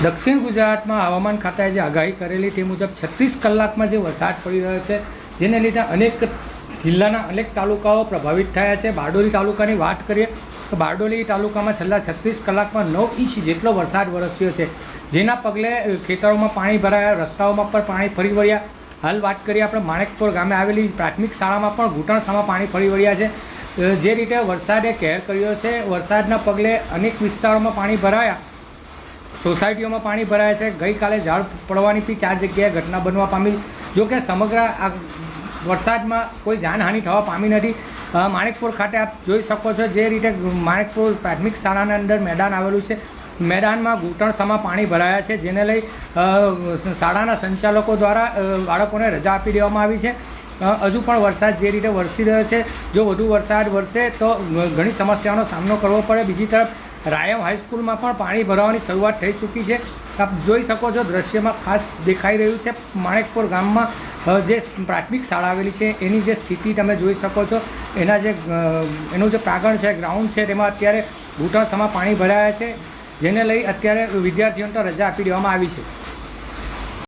દક્ષિણ ગુજરાતમાં હવામાન ખાતાએ જે આગાહી કરેલી તે મુજબ 36 કલાકમાં જે વરસાદ પડી રહ્યો છે, જેને લીધે અનેક જિલ્લાના અનેક તાલુકાઓ પ્રભાવિત થયા છે. બારડોલી તાલુકાની વાત કરીએ તો બારડોલી તાલુકામાં છેલ્લા 36 કલાકમાં 9 ઇંચ જેટલો વરસાદ વરસ્યો છે, જેના પગલે ખેતરોમાં પાણી ભરાયા, રસ્તાઓમાં પણ પાણી ફરી વળ્યા. હાલ વાત કરીએ આપણે માણેકપોર ગામે આવેલી પ્રાથમિક શાળામાં પણ ઘૂંટણસામાં પાણી ફરી વળ્યા છે. જે રીતે વરસાદે કહેર કર્યો છે, વરસાદના પગલે અનેક વિસ્તારોમાં પાણી ભરાયા, સોસાયટીઓમાં પાણી ભરાયા છે. ગઈકાલે ઝાડ પડવાની બી 4 જગ્યાએ ઘટના બનવા પામી. જો કે સમગ્ર આ વરસાદમાં કોઈ જાનહાનિ થવા પામી નથી. માણેકપોર ખાતે આપ જોઈ શકો છો જે રીતે માણેકપોર પ્રાથમિક શાળાના અંદર મેદાન આવેલું છે, મેદાનમાં ઘૂંટણસામાં પાણી ભરાયા છે, જેને લઈ શાળાના સંચાલકો દ્વારા બાળકોને રજા આપી દેવામાં આવી છે. હજુ પણ વરસાદ જે રીતે વરસી રહ્યો છે, જો વધુ વરસાદ વરસે તો ઘણી સમસ્યાઓનો સામનો કરવો પડે. બીજી તરફ રાયમ હાઈસ્કૂલમાં પણ પાણી ભરાવાની શરૂઆત થઈ ચૂકી છે. આપ જોઈ શકો છો દ્રશ્યમાં ખાસ દેખાઈ રહ્યું છે માણેકપોર ગામમાં જે પ્રાથમિક શાળા આવેલી છે એની જે સ્થિતિ તમે જોઈ શકો છો. એનું જે પ્રાંગણ છે, ગ્રાઉન્ડ છે, તેમાં અત્યારે ઘૂંટણસામાં પાણી ભરાયા છે, જેને લઈ અત્યારે વિદ્યાર્થીઓને તો રજા આપી દેવામાં આવી છે.